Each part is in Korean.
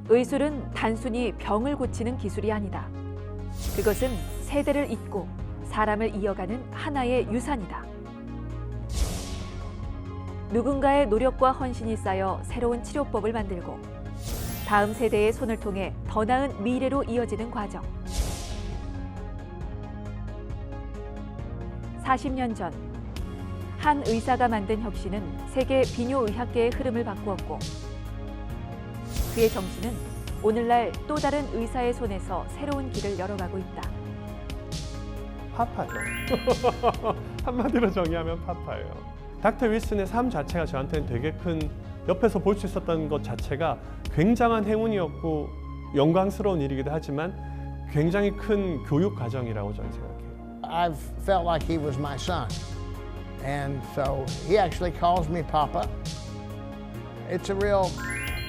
의술은 단순히 병을 고치는 기술이 아니다. 그것은 세대를 잇고 사람을 이어가는 하나의 유산이다. 누군가의 노력과 헌신이 쌓여 새로운 치료법을 만들고 다음 세대의 손을 통해 더 나은 미래로 이어지는 과정. 40년 전, 한 의사가 만든 혁신은 세계 비뇨의학계의 흐름을 바꾸었고 그의 정신은 오늘날 또 다른 의사의 손에서 새로운 길을 열어가고 있다. 파파죠. 한마디로 정의하면 파파예요. 닥터 윌슨의 삶 자체가 저한테는 되게 큰, 옆에서 볼 수 있었던 것 자체가 굉장한 행운이었고 영광스러운 일이기도 하지만 굉장히 큰 교육 과정이라고 저는 생각해요. I've felt like he was my son. And so he actually calls me Papa. It's a real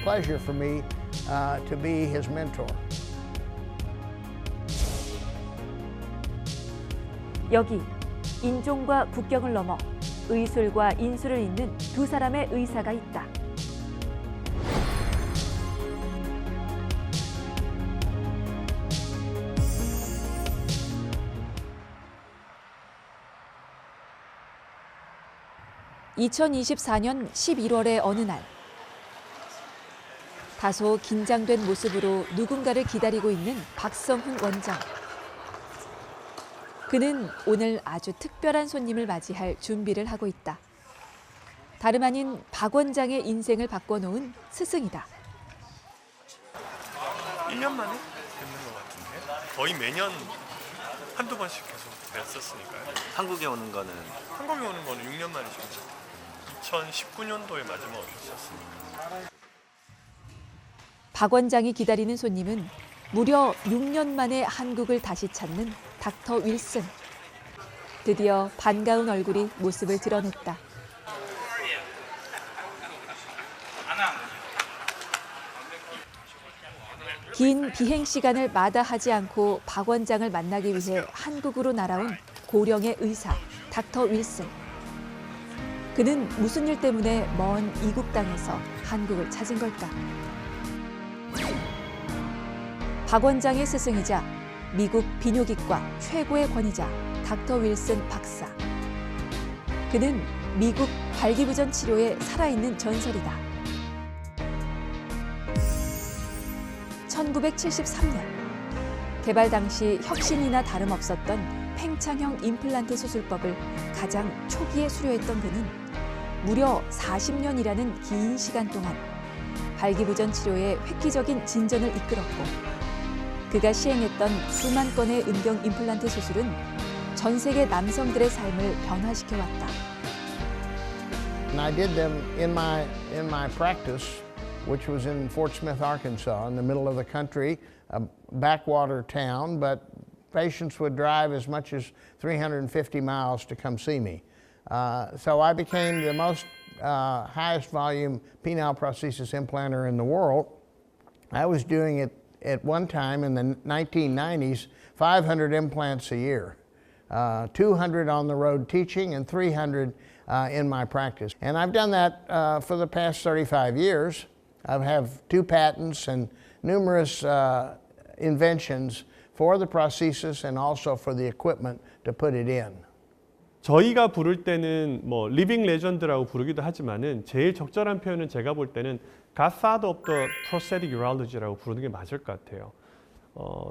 pleasure for me to be his mentor. 여기 인종과 국경을 넘어 의술과 인술을 잇는 두 사람의 의사가 있다. (2024년 11월의) 어느 날 다소 긴장된 모습으로 누군가를 기다리고 있는 박성훈 원장. 그는 오늘 아주 특별한 손님을 맞이할 준비를 하고 있다. 다름 아닌 박 원장의 인생을 바꿔놓은 스승이다. 1년 만에 뵙는 것 같은데 거의 매년 한두 번씩 계속 뵀었으니까요. 한국에 오는 거는 한국에 오는 거는 6년 만이죠. 2019년도에 마지막 오셨었습니다. 박 원장이 기다리는 손님은 무려 6년 만에 한국을 다시 찾는 닥터 윌슨. 드디어 반가운 얼굴이 모습을 드러냈다. 긴 비행 시간을 마다하지 않고 박 원장을 만나기 위해 한국으로 날아온 고령의 의사, 닥터 윌슨. 그는 무슨 일 때문에 먼 이국 땅에서 한국을 찾은 걸까? 박 원장의 스승이자 미국 비뇨기과 최고의 권위자 닥터 윌슨 박사. 그는 미국 발기부전 치료의 살아있는 전설이다. 1973년 개발 당시 혁신이나 다름없었던 팽창형 임플란트 수술법을 가장 초기에 수료했던 그는 무려 40년이라는 긴 시간 동안 발기부전 치료의 획기적인 진전을 이끌었고 그가 시행했던 수만 건의 음경 임플란트 수술은 전 세계 남성들의 삶을 변화시켜왔다. And I did them in my practice, which was in Fort Smith, Arkansas, in the middle of the country, a backwater town, but patients would drive as much as 350 miles to come see me. So I became the most highest volume penile prosthesis implanter in the world. I was doing it at one time in the 1990s, 500 implants a year, 200 on the road teaching and 300 in my practice. And I've done that for the past 35 years. I have 2 patents and numerous inventions for the prosthesis and also for the equipment to put it in. 저희가 부를 때는 뭐 리빙 레전드라고 부르기도 하지만은 제일 적절한 표현은 제가 볼 때는 Godfather of the Prosthetic Urology라고 부르는 게 맞을 것 같아요.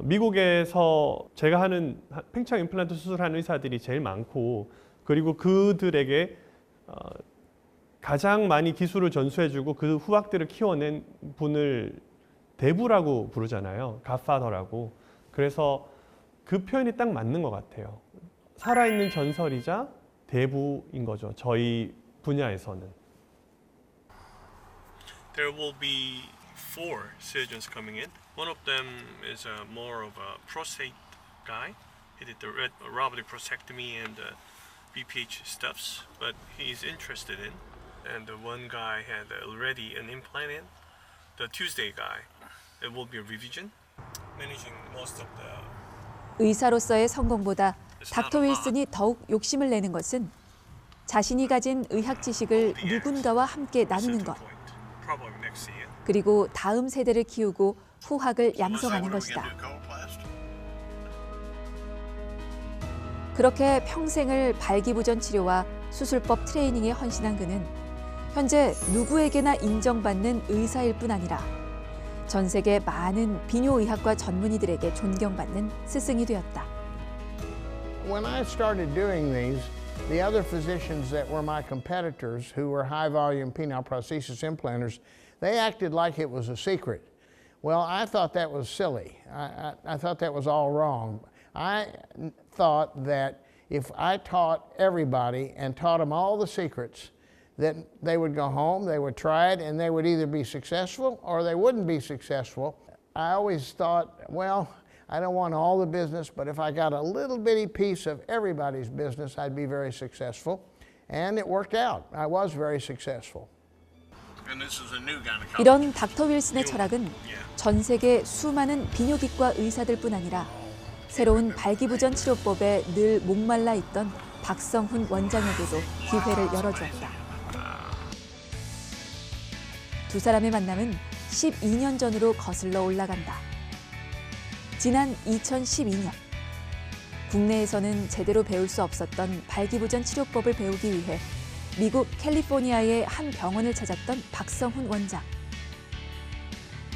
미국에서 제가 하는 팽창 임플란트 수술하는 의사들이 제일 많고 그리고 그들에게 가장 많이 기술을 전수해주고 그 후학들을 키워낸 분을 대부라고 부르잖아요. Godfather라고. 그래서 그 표현이 딱 맞는 것 같아요. 살아있는 전설이자 대부인 거죠. 저희 분야에서는. There will be 4 surgeons coming in. One of them is more of a prostate guy. He did the robotic prostatectomy and BPH stuffs, but he's interested in. And the one guy had already an implant in. The Tuesday guy, it will be a revision. Managing most of the 의사로서의 성공보다 닥터 윌슨이 더욱 욕심을 내는 것은 자신이 가진 의학 지식을 누군가와 함께 나누는 것. probably next year. 그리고 다음 세대를 키우고 후학을 양성하는 것이다. 그렇게 평생을 발기부전 치료와 수술법 트레이닝에 헌신한 그는 현재 누구에게나 인정받는 의사일 뿐 아니라 전 세계 많은 비뇨의학과 전문의들에게 존경받는 스승이 되었다. When I started doing these, the other physicians that were my competitors, who were high-volume penile prosthesis implanters, they acted like it was a secret. Well, I thought that was silly. I thought that was all wrong. I thought that if I taught everybody and taught them all the secrets, that they would go home, they would try it, and they would either be successful or they wouldn't be successful. I always thought, well, I don't want all the business, but if I got a little bitty piece of everybody's business, I'd be very successful. And it worked out. I was very successful. And this is a new gynecology. 이런 닥터 윌슨의 철학은 전 세계 수많은 비뇨기과 의사들뿐 아니라 새로운 발기부전 치료법에 늘 목말라 있던 박성훈 원장에게도 기회를 열어주었다. 두 사람의 만남은 12년 전으로 거슬러 올라간다. 지난 2012년, 국내에서는 제대로 배울 수 없었던 발기부전 치료법을 배우기 위해 미국 캘리포니아의 한 병원을 찾았던 박성훈 원장.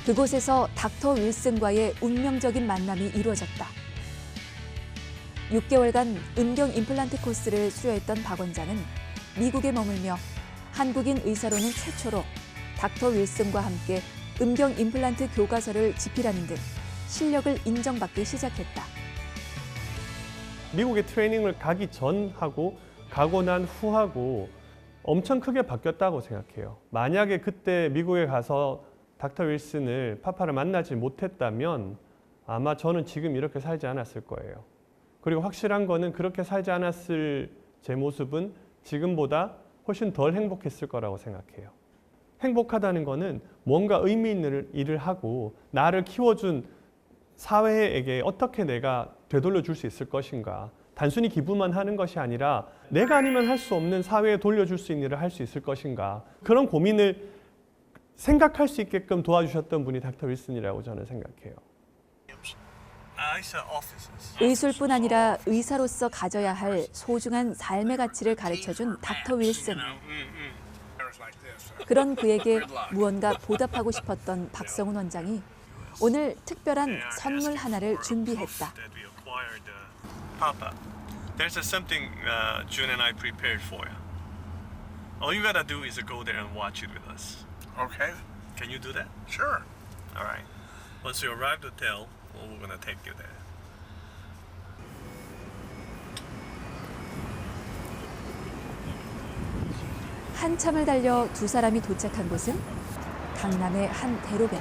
그곳에서 닥터 윌슨과의 운명적인 만남이 이루어졌다. 6개월간 음경 임플란트 코스를 수료했던 박 원장은 미국에 머물며 한국인 의사로는 최초로 닥터 윌슨과 함께 음경 임플란트 교과서를 집필하는 등 실력을 인정받기 시작했다. 미국에 트레이닝을 가기 전하고 가고 난 후하고 엄청 크게 바뀌었다고 생각해요. 만약에 그때 미국에 가서 닥터 윌슨을 파파를 만나지 못했다면 아마 저는 지금 이렇게 살지 않았을 거예요. 그리고 확실한 거는 그렇게 살지 않았을 제 모습은 지금보다 훨씬 덜 행복했을 거라고 생각해요. 행복하다는 거는 뭔가 의미 있는 일을 하고 나를 키워준 사회에게 어떻게 내가 되돌려 줄 수 있을 것인가. 단순히 기부만 하는 것이 아니라 내가 아니면 할 수 없는 사회에 돌려줄 수 있는 일을 할 수 있을 것인가. 그런 고민을 생각할 수 있게끔 도와주셨던 분이 닥터 윌슨이라고 저는 생각해요. 의술뿐 아니라 의사로서 가져야 할 소중한 삶의 가치를 가르쳐준 닥터 윌슨. 그런 그에게 무언가 보답하고 싶었던 박성훈 원장이 오늘 특별한 선물 하나를 준비했다. Papa, there's something June and I prepared for you. All you gotta do is go there and watch it with us. Okay, Can you do that? sure. All right. Once you arrive at the hotel, we're gonna take you there. 한참을 달려 두 사람이 도착한 곳은 강남의 한 대로변.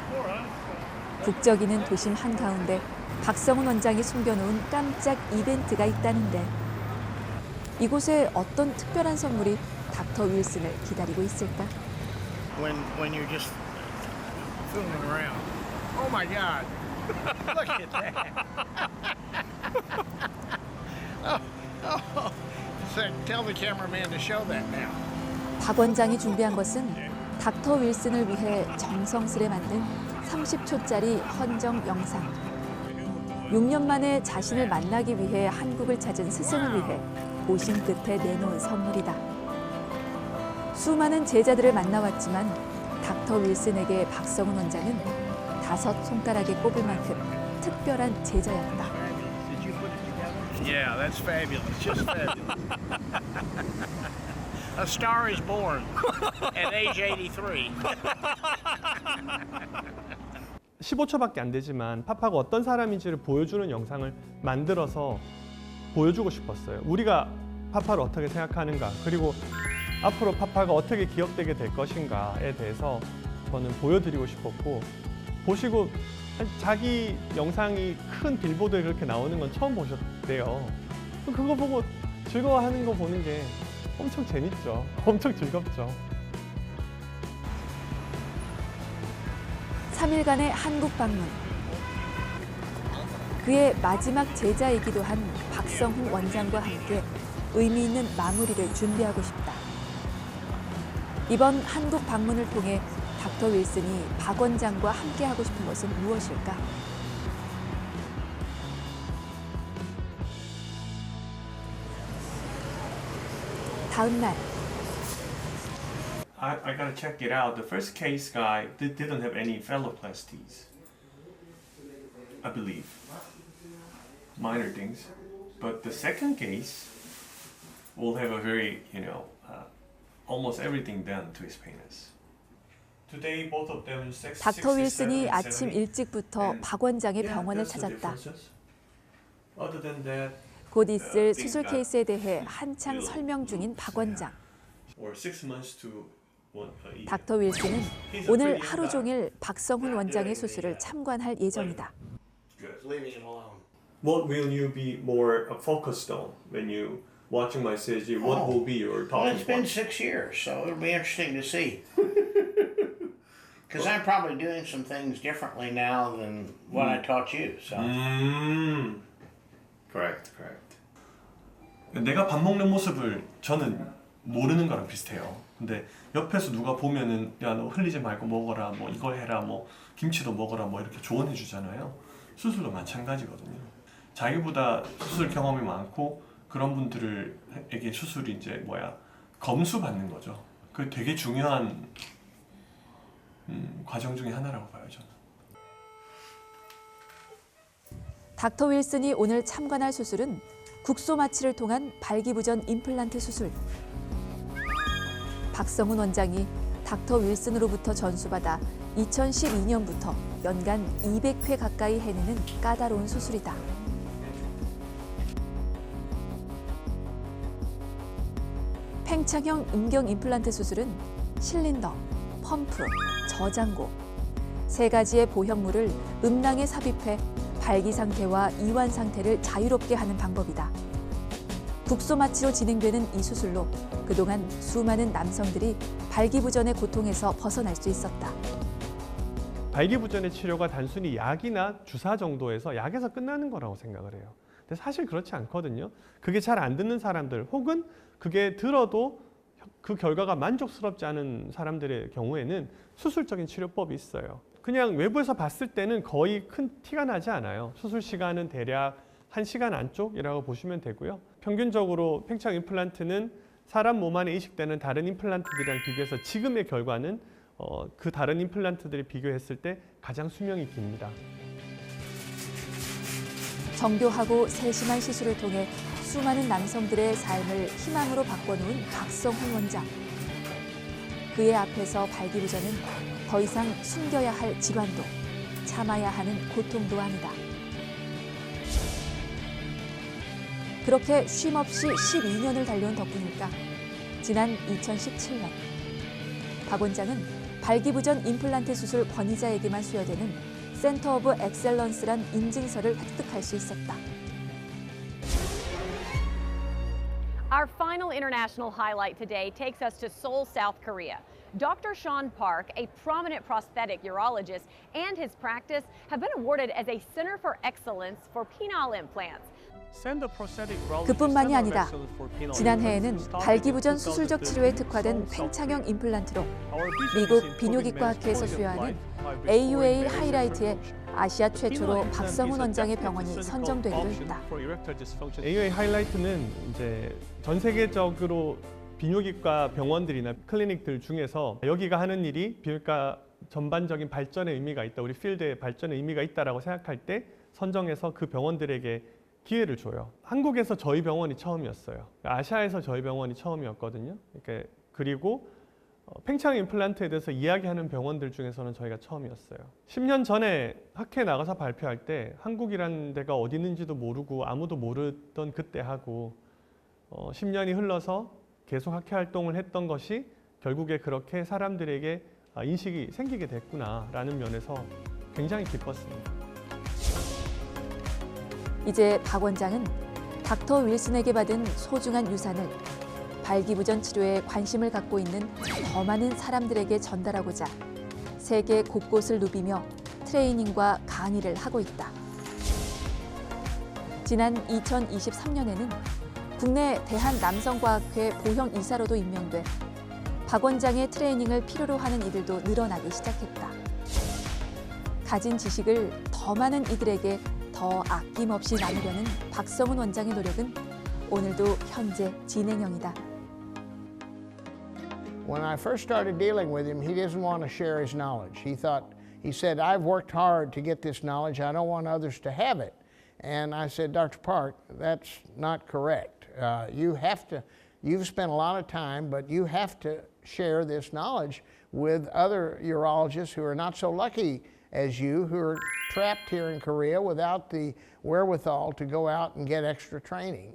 북적이는 도심 한가운데 박성훈 원장이 숨겨놓은 깜짝 이벤트가 있다는데 이곳에 어떤 특별한 선물이 닥터 윌슨을 기다리고 있을까? When you're just fooling around. Oh my God! Look at that! oh. So tell the cameraman to show that now. 박 원장이 준비한 것은 닥터 윌슨을 위해 정성스레 만든 30초짜리 헌정 영상. 6년 만에 자신을 만나기 위해 한국을 찾은 스승을 위해 고심 끝에 내놓은 선물이다. 수많은 제자들을 만나왔지만 닥터 윌슨에게 박성훈 원장은 5 손가락에 꼽을 만큼 특별한 제자였다. Yeah, that's fabulous. Just fabulous. A star is born at age 83. 15초밖에 안 되지만 파파가 어떤 사람인지를 보여주는 영상을 만들어서 보여주고 싶었어요. 우리가 파파를 어떻게 생각하는가, 그리고 앞으로 파파가 어떻게 기억되게 될 것인가에 대해서 저는 보여드리고 싶었고, 보시고 자기 영상이 큰 빌보드에 그렇게 나오는 건 처음 보셨대요. 그거 보고 즐거워하는 거 보는 게 엄청 재밌죠. 엄청 즐겁죠. 3일간의 한국 방문. 그의 마지막 제자이기도 한 박성훈 원장과 함께 의미 있는 마무리를 준비하고 싶다. 이번 한국 방문을 통해 닥터 윌슨이 박 원장과 함께 하고 싶은 것은 무엇일까? 다음 날 I gotta check it out. The first case guy didn't have any phalloplasties, I believe. Minor things. But the second case will have a very, almost everything done to his penis. Today, both of them 닥터 윌슨이 아침 일찍부터 박 원장의 병원을 찾았다. Other than that, 곧 있을 수술 케이스에 대해 한창 설명 중인 박 원장. or 6 months to one a year. 닥터 윌슨은 오늘 하루 종일 박성훈 원장의 수술을 참관할 예정이다. Leaving it alone. What will you be more focused on when you watching my surgery? What will be your Well, talking it's been point? 6 years, so it'll be interesting to see. Because I'm probably doing some things differently now than what I taught you. So Correct. 내가 밥 먹는 모습을 저는 모르는 거랑 비슷해요. 근데 옆에서 누가 보면은 야 너 흘리지 말고 먹어라, 뭐 이거 해라, 뭐 김치도 먹어라, 뭐 이렇게 조언해 주잖아요. 수술도 마찬가지거든요. 자기보다 수술 경험이 많고 그런 분들에게 수술이 이제 검수 받는 거죠. 그 되게 중요한 과정 중에 하나라고 봐요, 저는. 닥터 윌슨이 오늘 참관할 수술은 국소 마취를 통한 발기부전 임플란트 수술. 박성훈 원장이 닥터 윌슨으로부터 전수받아 2012년부터 연간 200회 가까이 해내는 까다로운 수술이다. 팽창형 음경 임플란트 수술은 실린더, 펌프, 저장고 세 가지의 보형물을 음낭에 삽입해 발기 상태와 이완 상태를 자유롭게 하는 방법이다. 국소 마취로 진행되는 이 수술로 그동안 수많은 남성들이 발기부전의 고통에서 벗어날 수 있었다. 발기부전의 치료가 단순히 약이나 주사 정도에서 약에서 끝나는 거라고 생각을 해요. 근데 사실 그렇지 않거든요. 그게 잘 안 듣는 사람들 혹은 그게 들어도 그 결과가 만족스럽지 않은 사람들의 경우에는 수술적인 치료법이 있어요. 그냥 외부에서 봤을 때는 거의 큰 티가 나지 않아요. 수술 시간은 대략 1시간 안쪽이라고 보시면 되고요. 평균적으로 팽창 임플란트는 사람 몸 안에 이식되는 다른 임플란트들이랑 비교해서 지금의 결과는 그 다른 임플란트들이 비교했을 때 가장 수명이 깁니다. 정교하고 세심한 시술을 통해 수많은 남성들의 삶을 희망으로 바꿔놓은 박성훈 원장. 그의 앞에서 발기부전은 더 이상 숨겨야 할 질환도 참아야 하는 고통도 아니다. 그렇게 쉼없이 12년을 달려온 덕분일까? 지난 2017년 박 원장은 발기부전 임플란트 수술 권위자에게만 수여되는 센터 오브 엑셀런스란 인증서를 획득할 수 있었다. Our final international highlight today takes us to Seoul, South Korea. Dr. Sean Park, a prominent prosthetic urologist, and his practice have been awarded as a Center for Excellence for Penile Implants. 그뿐만이 아니다. 지난해에는 발기부전 수술적 치료에 특화된 팽창형 임플란트로 미국 비뇨기과학회에서 수여하는 AUA 하이라이트에 아시아 최초로 박성훈 원장의 병원이 선정되기도 했다. AUA 하이라이트는 이제 전 세계적으로 비뇨기과 병원들이나 클리닉들 중에서 여기가 하는 일이 비뇨기과 전반적인 발전의 의미가 있다, 우리 필드의 발전의 의미가 있다라고 생각할 때 선정해서 그 병원들에게 기회를 줘요. 한국에서 저희 병원이 처음이었어요. 아시아에서 저희 병원이 처음이었거든요. 그리고 팽창 임플란트에 대해서 이야기하는 병원들 중에서는 저희가 처음이었어요. 10년 전에 학회에 나가서 발표할 때 한국이라는 데가 어디 있는지도 모르고 아무도 모르던 그때 하고 10년이 흘러서 계속 학회 활동을 했던 것이 결국에 그렇게 사람들에게 인식이 생기게 됐구나라는 면에서 굉장히 기뻤습니다. 이제 박 원장은 닥터 윌슨에게 받은 소중한 유산을 발기부전 치료에 관심을 갖고 있는 더 많은 사람들에게 전달하고자 세계 곳곳을 누비며 트레이닝과 강의를 하고 있다. 지난 2023년에는 국내 대한남성과학회 보형 이사로도 임명돼 박 원장의 트레이닝을 필요로 하는 이들도 늘어나기 시작했다. 가진 지식을 더 많은 이들에게 더 아낌없이 나누려는 박성훈 원장의 노력은 오늘도 현재 진행형이다. When I first started dealing with him, he didn't want to share his knowledge. He said, I've worked hard to get this knowledge. I don't want others to have it. And I said, Dr. Park, that's not correct. You've spent a lot of time, but you have to share this knowledge with other urologists who are not so lucky as you, who are trapped here in Korea without the wherewithal to go out and get extra training.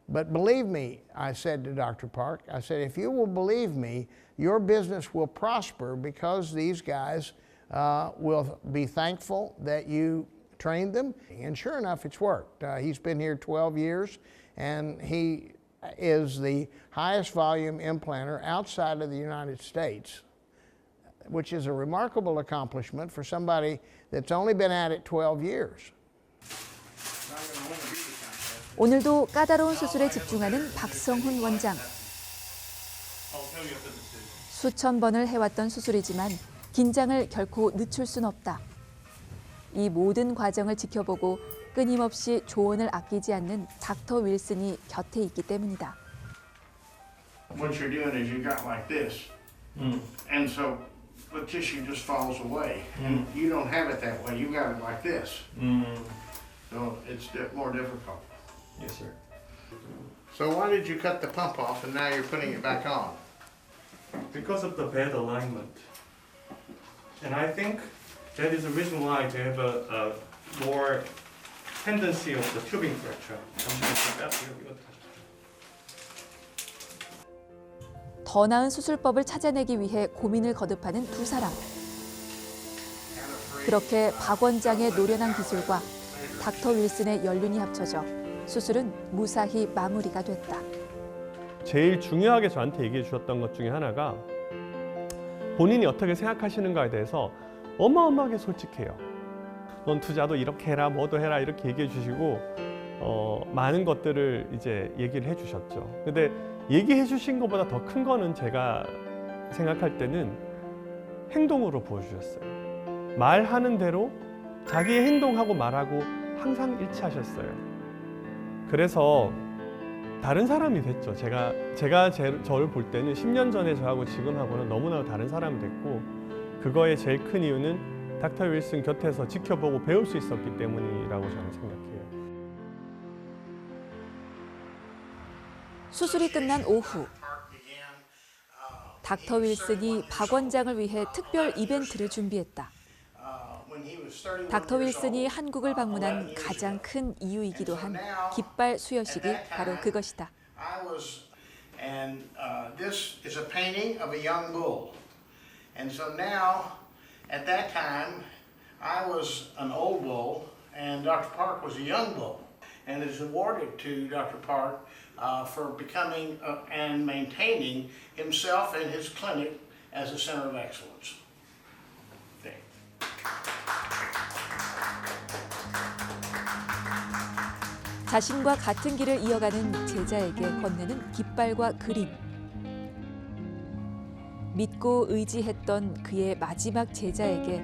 But believe me, I said to Dr. Park, I said, if you will believe me, your business will prosper because these guys will be thankful that you trained them. And sure enough, it's worked. He's been here 12 years, and he is the highest volume implanter outside of the United States, which is a remarkable accomplishment for somebody that's only been at it 12 years. 오늘도 까다로운 수술에 집중하는 박성훈 원장. 수천 번을 해왔던 수술이지만 긴장을 결코 늦출 순 없다. 이 모든 과정을 지켜보고 끊임없이 조언을 아끼지 않는 닥터 윌슨이 곁에 있기 때문이다. What you're doing is you got like this, and so the tissue just falls away. And you don't have it that way. You got it like this. So it's more difficult. Yes, sir. So why did you cut the pump off and now you're putting it back on? Because of the bad alignment. And I think that is the reason why they have a more tendency of the tubing fracture. 더 나은 수술법을 찾아내기 위해 고민을 거듭하는 두 사람. 그렇게 박 원장의 노련한 기술과 닥터 윌슨의 연륜이 합쳐져 수술은 무사히 마무리가 됐다. 제일 중요하게 저한테 얘기해 주셨던 것 중에 하나가 본인이 어떻게 생각하시는가에 대해서 어마어마하게 솔직해요. 넌 투자도 이렇게 해라, 뭐도 해라 이렇게 얘기해 주시고 많은 것들을 이제 얘기를 해 주셨죠. 근데 얘기해 주신 것보다 더 큰 거는 제가 생각할 때는 행동으로 보여주셨어요. 말하는 대로 자기의 행동하고 말하고 항상 일치하셨어요. 그래서 다른 사람이 됐죠. 제가 저를 볼 때는 10년 전에 저하고 지금하고는 너무나 다른 사람이 됐고 그거의 제일 큰 이유는 닥터 윌슨 곁에서 지켜보고 배울 수 있었기 때문이라고 저는 생각해요. 수술이 끝난 오후, 닥터 윌슨이 박 원장을 위해 특별 이벤트를 준비했다. 닥터 윌슨이 한국을 방문한 가장 큰 이유이기도 한 깃발 수여식이 바로 그것이다. And this is a painting of a young bull. And so now, at that time, I was an old bull and Dr. Park was a young bull. And it is awarded to Dr. Park for becoming and maintaining himself and his clinic as a center of excellence. Okay. 자신과 같은 길을 이어가는 제자에게 건네는 깃발과 그림. 믿고 의지했던 그의 마지막 제자에게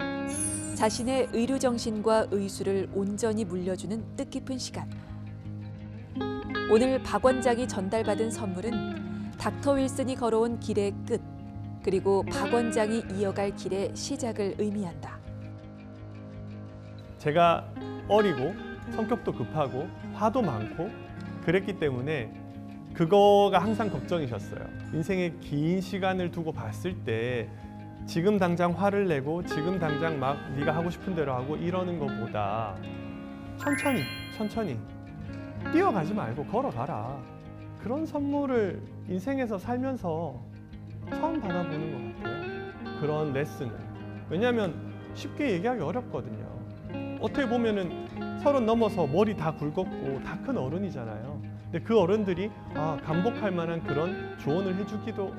자신의 의료 정신과 의술을 온전히 물려주는 뜻깊은 시간. 오늘 박 원장이 전달받은 선물은 닥터 윌슨이 걸어온 길의 끝, 그리고 박 원장이 이어갈 길의 시작을 의미한다. 제가 어리고 성격도 급하고 화도 많고 그랬기 때문에 그거가 항상 걱정이셨어요. 인생의 긴 시간을 두고 봤을 때 지금 당장 화를 내고 지금 당장 막 네가 하고 싶은 대로 하고 이러는 것보다 천천히 뛰어가지 말고 걸어가라. 그런 선물을 인생에서 살면서 처음 받아보는 것 같아요. 그런 레슨을. 왜냐하면 쉽게 얘기하기 어렵거든요. 어떻게 보면은 30 넘어서 머리 다 굵었고 다 큰 어른이잖아요. 근데 그 어른들이 감복할 만한 그런 조언을 해주기도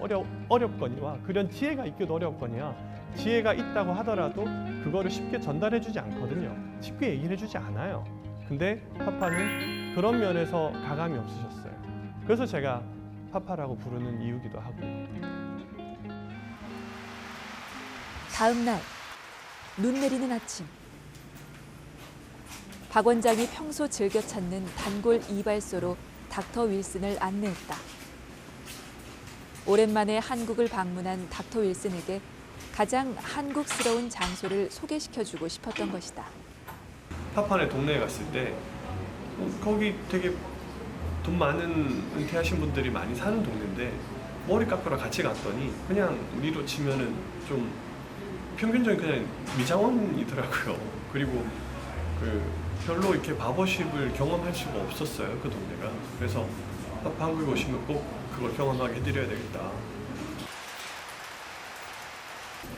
어렵거니와 그런 지혜가 있기도 어렵거니와 지혜가 있다고 하더라도 그거를 쉽게 전달해주지 않거든요. 쉽게 얘기를 해주지 않아요. 근데 파파는 그런 면에서 가감이 없으셨어요. 그래서 제가 파파라고 부르는 이유기도 하고요. 다음 날, 눈 내리는 아침. 박 원장이 평소 즐겨 찾는 단골 이발소로 닥터 윌슨을 안내했다. 오랜만에 한국을 방문한 닥터 윌슨에게 가장 한국스러운 장소를 소개시켜주고 싶었던 것이다. 파판의 동네에 갔을 때 거기 되게 돈 많은 은퇴하신 분들이 많이 사는 동네인데 머리 깎으러 같이 갔더니 그냥 우리로 치면은 좀 평균적인 그냥 미장원이더라고요. 그리고 별로 이렇게 바버십을 경험할 수가 없었어요, 그 동네가. 그래서 한국에 오시면 꼭 그걸 경험하게 해드려야 되겠다.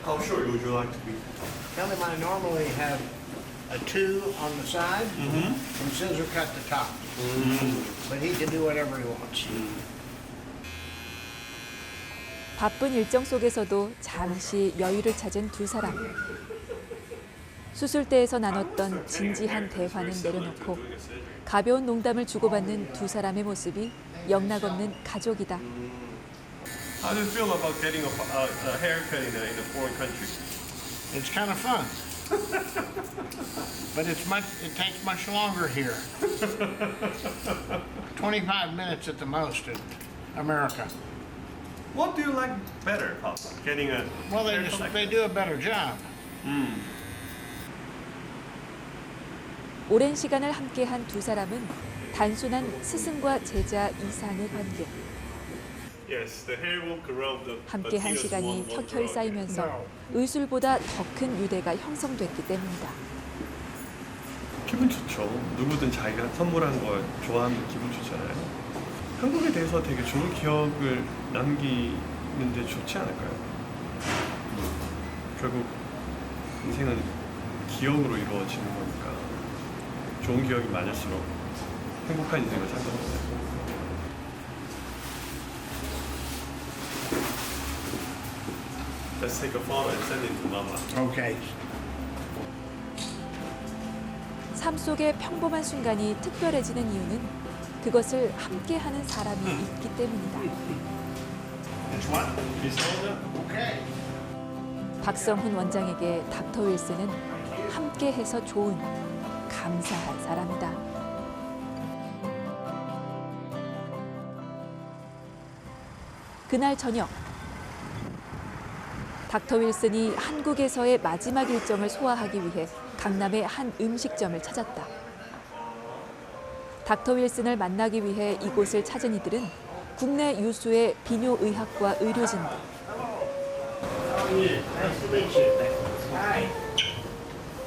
How short would you like to be? Tell him I normally have a 2 on the side and scissor cut the top. But he can do whatever he wants. 바쁜 일정 속에서도 잠시 여유를 찾은 두 사람. 수술대에서 나눴던 진지한 대화는 내려놓고 가벼운 농담을 주고받는 두 사람의 모습이 영락없는 가족이다. How do you feel about getting a haircut in a foreign country? It's kind of fun. But it takes much longer here. 25 minutes at the most in America. What do you like better, Papa? Getting a Well, they do a better job. 오랜 시간을 함께한 두 사람은 단순한 스승과 제자 이상의 관계. Yes, the hair will corrupt the 함께한 시간이 켜켜이 쌓이면서 의술보다 더 큰 유대가 형성됐기 때문이다. 기분 좋죠. 누구든 자기가 선물한 걸 좋아하면 기분 좋잖아요. 한국에 대해서 되게 좋은 기억을 남기는데 좋지 않을까요? 결국 인생은 기억으로 이루어지는 거니까 좋은 기억이 많을수록 행복한 인생을 살 겁니다. Let's take a photo and send it to Mama. Okay. 삶 속의 평범한 순간이 특별해지는 이유는 그것을 함께하는 사람이 있기 때문이다. It's what? Okay. 박성훈 원장에게 닥터 윌슨은 함께해서 좋은, 감사한 사람이다. 그날 저녁, 닥터 윌슨이 한국에서의 마지막 일정을 소화하기 위해 강남의 한 음식점을 찾았다. 닥터 윌슨을 만나기 위해 이곳을 찾은 이들은 국내 유수의 비뇨의학과 의료진들.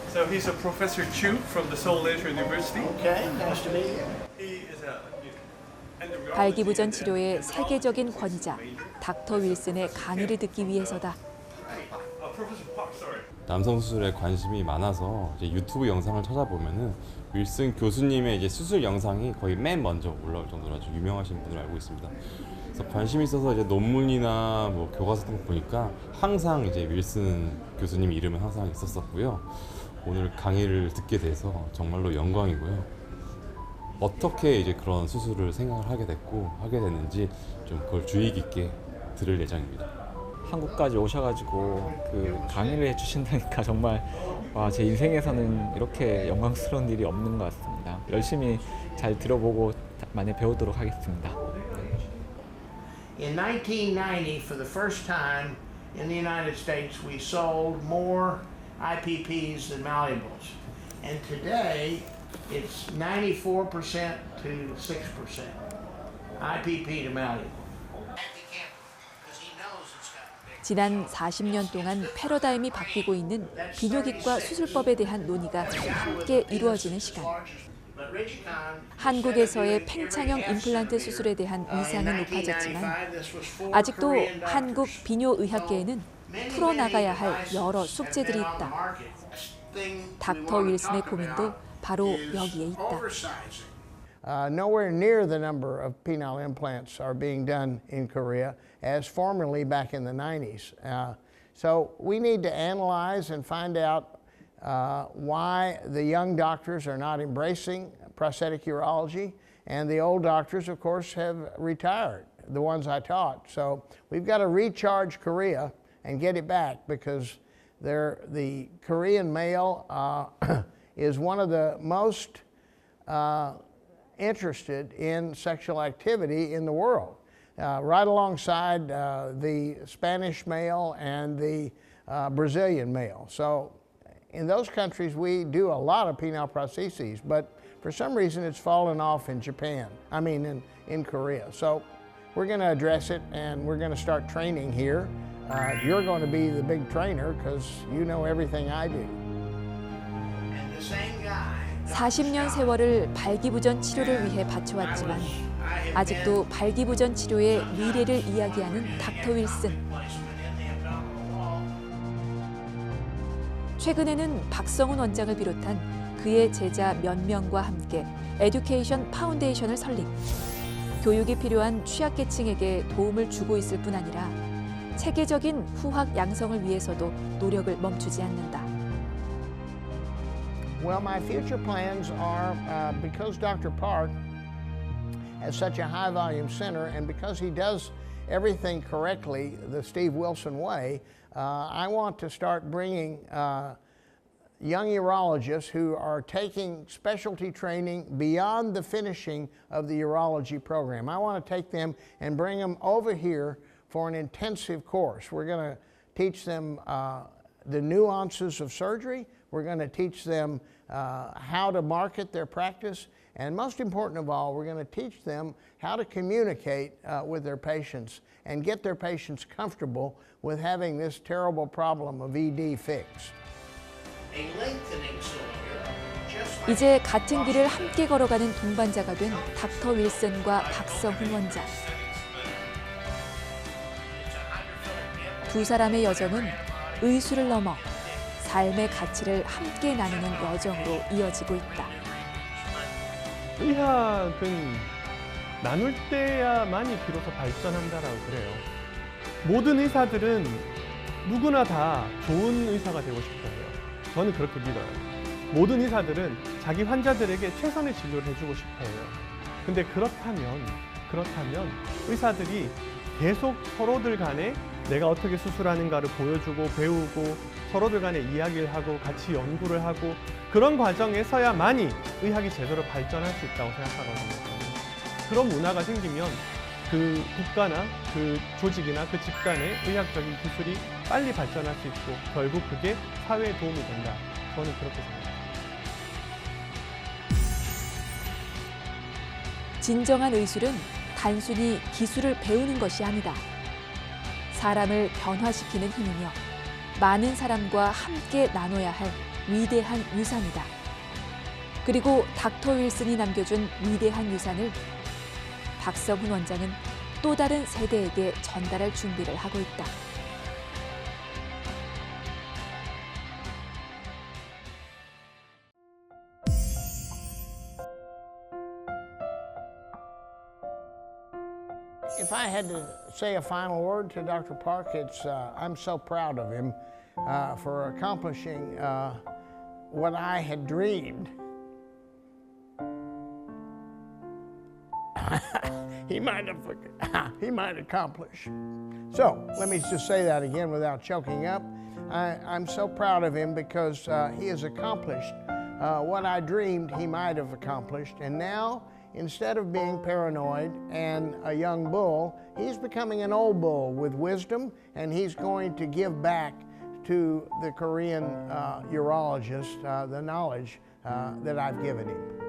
So he's a Professor Chu from the Seoul Leisure University. Okay, nice to meet you. He is a 발기부전 치료의 세계적인 권위자 닥터 윌슨의 강의를 듣기 위해서다. Professor Park, sorry. 남성 수술에 관심이 많아서 이제 유튜브 영상을 찾아보면은 윌슨 교수님의 이제 수술 영상이 거의 맨 먼저 올라올 정도로 아주 유명하신 분으로 알고 있습니다. 그래서 관심이 있어서 이제 논문이나 뭐 교과서 같은 거 보니까 항상 이제 윌슨 교수님 이름은 항상 있었었고요. 오늘 강의를 듣게 돼서 정말로 영광이고요. 어떻게 이제 그런 수술을 생각을 하게 됐고 하게 됐는지 좀 그걸 주의 깊게 들을 예정입니다. 한국까지 오셔가지고 그 강의를 해주신다니까 정말 와, 제 인생에서는 이렇게 영광스러운 일이 없는 것 같습니다. 열심히 잘 들어보고 많이 배우도록 하겠습니다. In 1990, for the first time in the United States, we sold more IPPs than malleables. And today, it's 94% to 6%. IPP to malleable. 지난 40년 동안 패러다임이 바뀌고 있는 비뇨기과 수술법에 대한 논의가 함께 이루어지는 시간. 한국에서의 팽창형 임플란트 수술에 대한 위상은 높아졌지만 아직도 한국 비뇨의학계에는 풀어나가야 할 여러 숙제들이 있다. 닥터 윌슨의 고민도 바로 여기에 있다. Nowhere near the number of penile implants are being done in Korea as formerly back in the 90s. So we need to analyze and find out why the young doctors are not embracing prosthetic urology, and the old doctors, of course, have retired, the ones I taught. So we've got to recharge Korea and get it back because The Korean male is one of the most interested in sexual activity in the world, right alongside the Spanish male and the Brazilian male. So in those countries we do a lot of penile prostheses, but for some reason it's fallen off in Japan, in Korea. So we're going to address it, and we're going to start training here. You're going to be the big trainer because you know everything I do. And the same guy. 40년 세월을 발기부전 치료를 위해 바쳐왔지만 아직도 발기부전 치료의 미래를 이야기하는 닥터 윌슨. 최근에는 박성훈 원장을 비롯한 그의 제자 몇 명과 함께 에듀케이션 파운데이션을 설립. 교육이 필요한 취약계층에게 도움을 주고 있을 뿐 아니라 체계적인 후학 양성을 위해서도 노력을 멈추지 않는다. Well, my future plans are, because Dr. Park has such a high volume center, and because he does everything correctly the Steve Wilson way, I want to start bringing young urologists who are taking specialty training beyond the finishing of the urology program. I want to take them and bring them over here for an intensive course. We're going to teach them the nuances of surgery. We're going to teach them how to market their practice. And most important of all, we're going to teach them how to communicate with their patients and get their patients comfortable with having this terrible problem of ED fixed. A lengthening cylinder, just like 이제 같은 길을 함께 걸어가는 동반자가 된 닥터 윌슨과 박성훈 원장. 두 사람의 여정은 의술을 넘어 삶의 가치를 함께 나누는 여정으로 이어지고 있다. 의학은 나눌 때야만이 비로소 발전한다라고 그래요. 모든 의사들은 누구나 다 좋은 의사가 되고 싶어요. 저는 그렇게 믿어요. 모든 의사들은 자기 환자들에게 최선의 진료를 해주고 싶어요. 근데 그렇다면 의사들이 계속 서로들 간에 내가 어떻게 수술하는가를 보여주고 배우고 서로들 간에 이야기를 하고 같이 연구를 하고 그런 과정에서야만이 의학이 제대로 발전할 수 있다고 생각하거든요. 그런 문화가 생기면 그 국가나 그 조직이나 그 집단의 의학적인 기술이 빨리 발전할 수 있고 결국 그게 사회에 도움이 된다. 저는 그렇게 생각합니다. 진정한 의술은 단순히 기술을 배우는 것이 아니다. 사람을 변화시키는 힘이며 많은 사람과 함께 나눠야 할 위대한 유산이다. 그리고 닥터 윌슨이 남겨준 위대한 유산을 박성훈 원장은 또 다른 세대에게 전달할 준비를 하고 있다. If I had to say a final word to Dr. Park, it's I'm so proud of him for accomplishing what I had dreamed. he might accomplish. So let me just say that again without choking up. I'm so proud of him because he has accomplished what I dreamed he might have accomplished, and now instead of being paranoid and a young bull, he's becoming an old bull with wisdom, and he's going to give back to the Korean urologist the knowledge that I've given him.